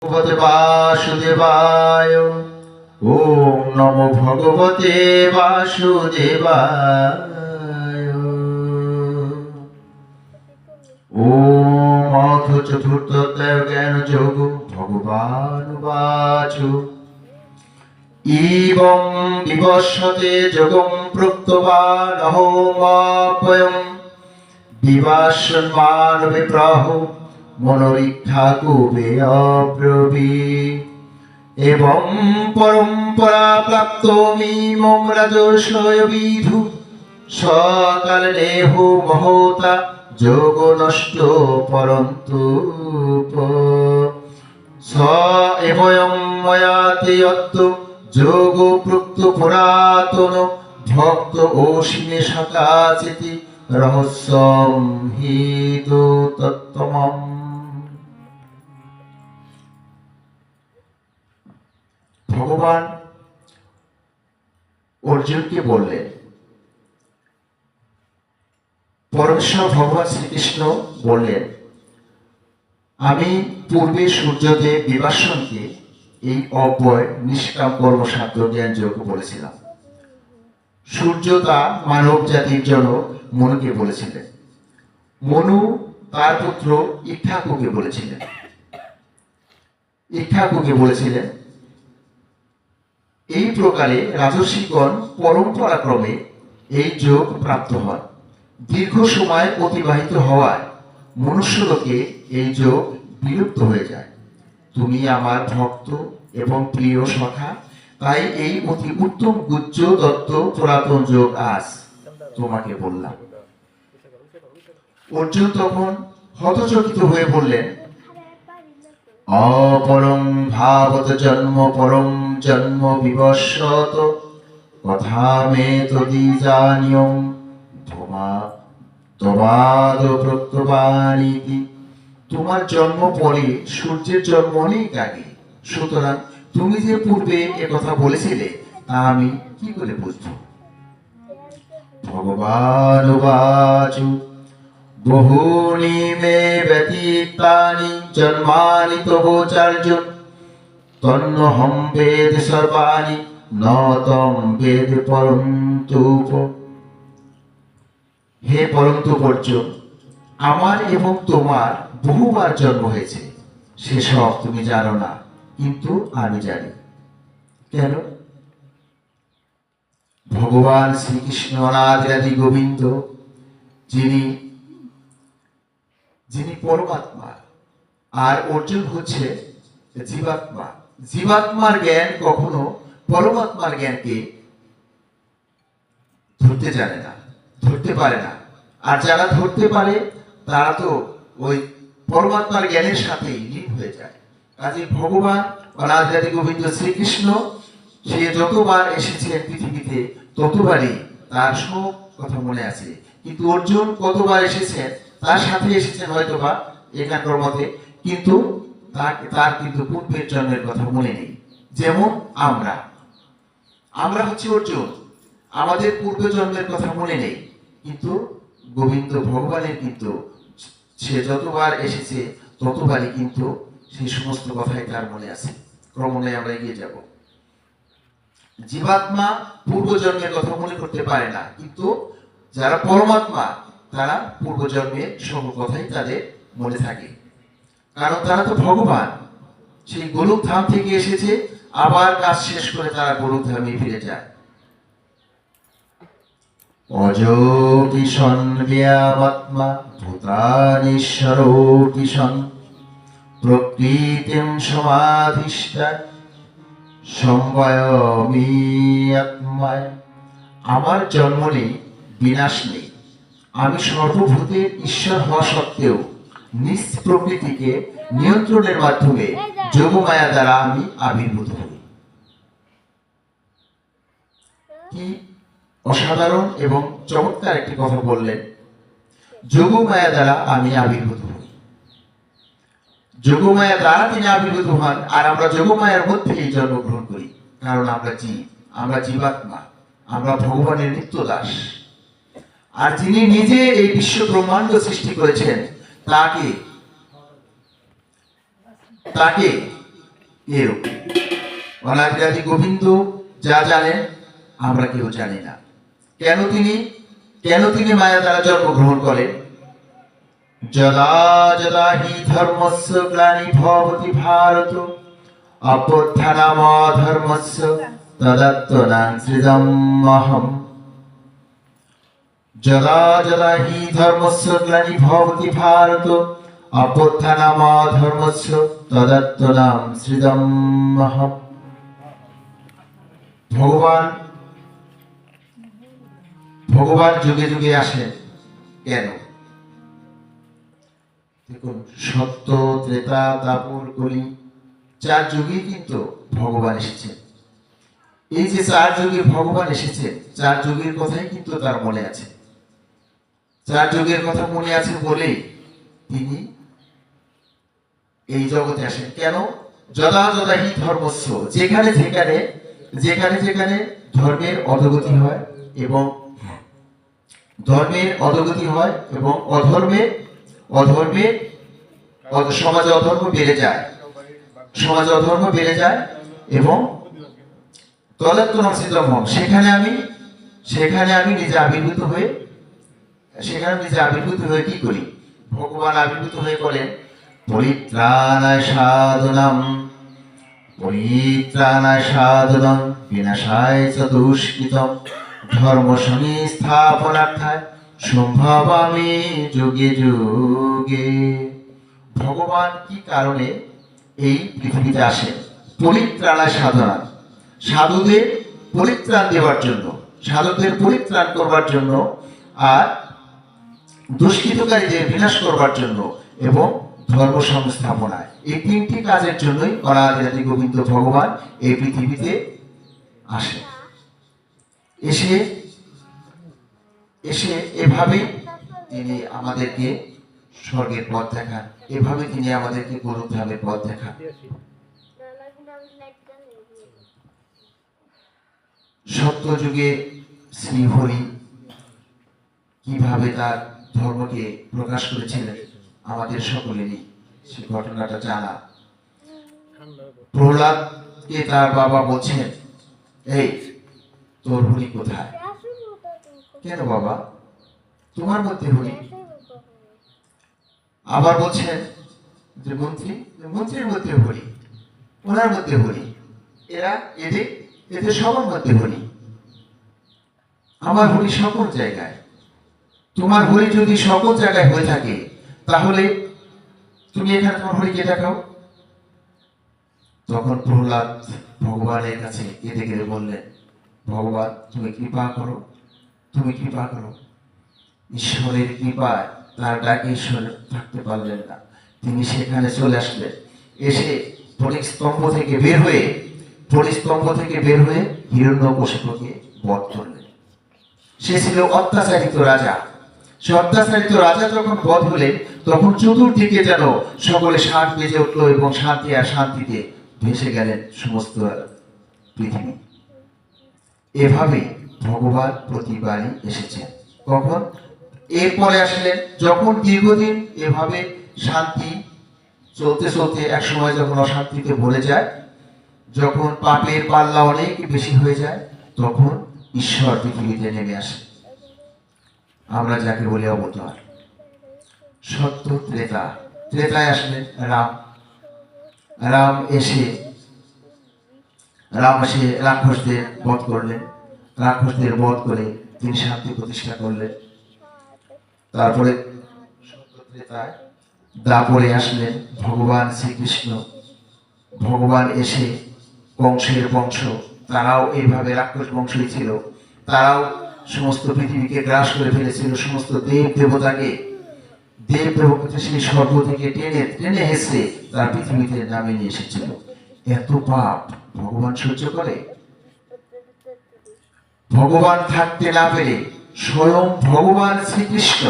ভগবতে বাসুদেবায়। ওম নমো ভগবতে বাসুদেবায়। ওম অথ চতুর্থোধ্যায় জ্ঞান যোগ ভগবান উবাচ ইবং বিবস্বতে যোগং প্রক্তবান অহোমাপয়ং বিভাসমান বিপ্রাহ মনোরিক্ষা কুবে অব্রবীৎ এবং পরম্পরা প্রাপ্ত মিমং রাজস্বয় বিধু সকাল দেহ মহতা যোগ নষ্ট পরন্তু স এবয়ং ময়াতে অত্ত যোগ প্রক্ত পুরাতন ভক্ত অসীমে সকাচিতি রহস্যম হিদু তত্ত্বমম। ভগবান অর্জুনকে বললেন, পরমেশ্বর ভগবান শ্রীকৃষ্ণ বললেন, আমি পূর্বে সূর্যদেব বিভাসনকে এই অব্যয় নিষ্কাম কর্মসাধ্য জ্ঞান যোগ বলেছিলাম। সূর্য তা মানব জাতির জনক মনুকে বলেছিলেন, মনু তার পুত্র ইক্ষ্বাকুকে বলেছিলেন। এই প্রকারে রাজর্ষিগণ পরম্পরাক্রমে এই যোগ প্রাপ্ত হন। দীর্ঘ সময় অতিবাহিত হওয়ায় মনুষ্যলোকে এই যোগ বিলুপ্ত হয়ে যায়। তুমি আমার ভক্ত এবং প্রিয় সখা, তাই এই অতি উত্তম গুহ্য দত্ত পুরাতন যোগ আজ তোমাকে বললাম। অর্জুন তখন হতচকিত হয়ে বললেন, অপরং ভাবত জন্ম পরম জন্ম বিবস্বত কথা মে তদিজানিয়ং তবাদ প্রত্যবানিতি। তোমার জন্ম পরে সূর্যের জন্ম অনেক আগে, সুতরাং তুমি যে পূর্বে এ কথা বলেছিলে তা আমি কি করে বুঝব? ভগবান উবাচ বহুনি মে ব্যতীতানি জন্মানি তবোচার্জুন তন্নহং বেদ সর্বাণি ন তং বেদ পরন্তুপ। হে পরন্তুপ অর্জুন, আমার এবং তোমার বহুবার জন্ম হয়েছে, সেসব তুমি জানো না, কিন্তু আমি জানি। কেন? ভগবান শ্রীকৃষ্ণ অনাদি গোবিন্দ, যিনি পরমাত্মা, আর অর্জুন হচ্ছে জীবাত্মা। জীবাত্মার জ্ঞান কখনো পরমাত্মার জ্ঞানকে ধরতে জানে না, ধরতে পারে না। আর যারা ধরতে পারে তারা তো ওই পরমাত্মার জ্ঞানের সাথেই লীন হয়ে যায়। কাজে ভগবান অনাদি গোবিন্দ শ্রীকৃষ্ণ, সে যতবার এসেছেন পৃথিবীতে ততবারই তার সব কথা মনে আছে। কিন্তু অর্জুন কতবার এসেছেন, তার সাথে এসেছেন হয়তোবা এখানকার মতে, কিন্তু তার কিন্তু পূর্বের জন্মের কথা মনে নেই। যেমন আমরা হচ্ছে অর্জুন, আমাদের পূর্ব জন্মের কথা মনে নেই, কিন্তু গোবিন্দ ভগবানের কিন্তু সে যতবার এসেছে ততবারই কিন্তু সেই সমস্ত কথাই তার মনে আছে। ক্রমণে আমরা এগিয়ে যাব। জীবাত্মা পূর্বজন্মের কথা মনে করতে পারে না, কিন্তু যারা পরমাত্মা তারা পূর্বজন্মের সব কথাই তাদের মনে থাকে, কারণ তারা তো ভগবান। সেই গোলক ধাম থেকে এসেছে, আবার কাজ শেষ করে তারা গোলক ধামে ফিরে যায়। অজো কিশন ব্যামাত্মা ভূতানীশ্বরো কিশন প্রকৃতিম সমাধিষ্ঠা সম্বয়মি আত্মায়। আমার জন্ম নেই, বিনাশ নেই, আমি সর্বভূতের ঈশ্বর হওয়া সত্ত্বেও নিজ প্রকৃতিকে নিয়ন্ত্রণের মাধ্যমে যোগমায়া দ্বারা আমি আবির্ভূত হই। কি অসাধারণ এবং চমৎকার একটি কথা বললেন! যোগমায়া দ্বারা আমি আবির্ভূত হই, যোগমায়া দ্বারা তিনি আবির্ভূত হন, আর আমরা যোগমায়ার মধ্যেই জন্মগ্রহণ করি, কারণ আমরা জীবাত্মা, আমরা ভগবানের নিত্য দাস। আর যিনি নিজে এই বিশ্ব ব্রহ্মাণ্ড সৃষ্টি করেছেন তাকে এরূপ অনাদিরাদি গোবিন্দ যা জানেন আমরা কেউ জানি না। কেন তিনি মায়া দ্বারা জন্মগ্রহণ করেন? যদা যদা হি ধর্মস্য গ্লানির্ভবতি ভারত অভ্যুত্থানমধর্মস্য তদাত্মনাং যদা যদা হি ধর্মস্য গ্লানির্ভবতি ভারত অভ্যুত্থানমধর্মস্য তদাত্মনাং সৃজমহম। ভগবান যুগে যুগে আসেন কেন? দেখুন, সত্য, ত্রেতা, দাপর, কলি, 4 যুগে কিন্তু ভগবান এসেছেন। এই যে 4 যুগে ভগবান এসেছেন, 4 যুগের কথাই কিন্তু তার মনে আছে। 4 যুগের কথা মনে আছে বলেই তিনি এই জগতে আসেন। কেন? যদা যদা হি ধর্মস্য, যেখানে যেখানে ধর্মের অধোগতি হয় এবং সমাজে অধর্ম বেড়ে যায় এবং তদাত্মনাং সৃজমহম, সেখানে আমি নিজে আবির্ভূত হয়ে কি করি? ভগবান আবির্ভূত হয়ে বলেন পরিত্রাণায় সাধনম বিনাশায় চ দুষ্কৃতম ধর্ম সংস্থাপনার্থায় সম্ভবামি যুগে যুগে। ভগবান কি কারণে এই পৃথিবীতে আসেন? পরিত্রাণায় সাধনা, সাধুদের পরিত্রাণ দেওয়ার জন্য, সাধুদের পরিত্রাণ করবার জন্য, আর দুষ্কৃতকারীদের বিনাশ করবার জন্য এবং ধর্ম সংস্থাপনায়। এই 3টি কাজের জন্যই অনাদি গোবিন্দ ভগবান এই পৃথিবীতে আসে। এসে এভাবে তিনি আমাদেরকে স্বর্গের পথ দেখান, এভাবে তিনি আমাদেরকে গরুধামের পথ দেখান। সত্য যুগে শ্রীহরি কিভাবে তার ধর্মকে প্রকাশ করেছিলেন আমাদের সকলেরই সে ঘটনাটা জানা। প্রহ্লাদকে তার বাবা বলছেন, এই তোর হরি কোথায়? কেন বাবা, তোমার মধ্যে হরি? আবার বলছেন যে মন্ত্রীর মধ্যে হরি, ওনার মধ্যে হরি, এদের সবার মধ্যে হরি। আমার হরি সকল জায়গায়। তোমার হরি যদি সকল জায়গায় হয়ে থাকে তাহলে তুমি এখানে তোমার হরিকে দেখাও। তখন প্রহ্লাদ ভগবানের কাছে কেঁদে কেঁদে বললেন, ভগবান তুমি কৃপা করো। ঈশ্বরের কৃপায় তার ডাকে ঈশ্বর থাকতে পারলেন না, তিনি সেখানে চলে আসলেন। এসে পরিস্তম্ভ থেকে বের হয়ে হিরণ্যকশিপুকে বধ করলেন। সে ছিল অত্যাচারিত রাজা। সে অত্যাচারিত রাজা যখন বধ হলেন তখন চতুর্দিকে যেন সকলে শাঁখ বেজে উঠল এবং শান্তি আর শান্তিতে ভেসে গেলেন সমস্ত পৃথিবী। এভাবে ভগবান প্রতিবারই এসেছেন। কখন? এরপরে আসলেন যখন দীর্ঘদিন এভাবে শান্তি চলতে চলতে এক সময় যখন অশান্তিতে ভরে যায়, যখন পাপের পাল্লা অনেক বেশি হয়ে যায়, তখন ঈশ্বর পৃথিবীতে নেমে আসে। আমরা যাকে বলি অবতার। সত্য ত্রেতায় আসলেন রাম এসে রাক্ষসদের বধ করলেন। রাক্ষসদের বধ করে তিনি শান্তি প্রতিষ্ঠা করলেন। তারপরে সত্য ত্রেতায় দাপরে আসলেন ভগবান শ্রীকৃষ্ণ। ভগবান এসে কংসের বংশ, তারাও এইভাবে রাক্ষস বংশই ছিল, তারাও সমস্ত পৃথিবীকে গ্রাস করে ফেলেছিল। সমস্ত দেব দেবতাকে সেই স্বর্গ থেকে টেনে হেসে তার পৃথিবীতে নামে নিয়ে এসেছিল। এত পাপ ভগবান সহ্য করে? ভগবান থাকতে না পেরে স্বয়ং ভগবান শ্রীকৃষ্ণ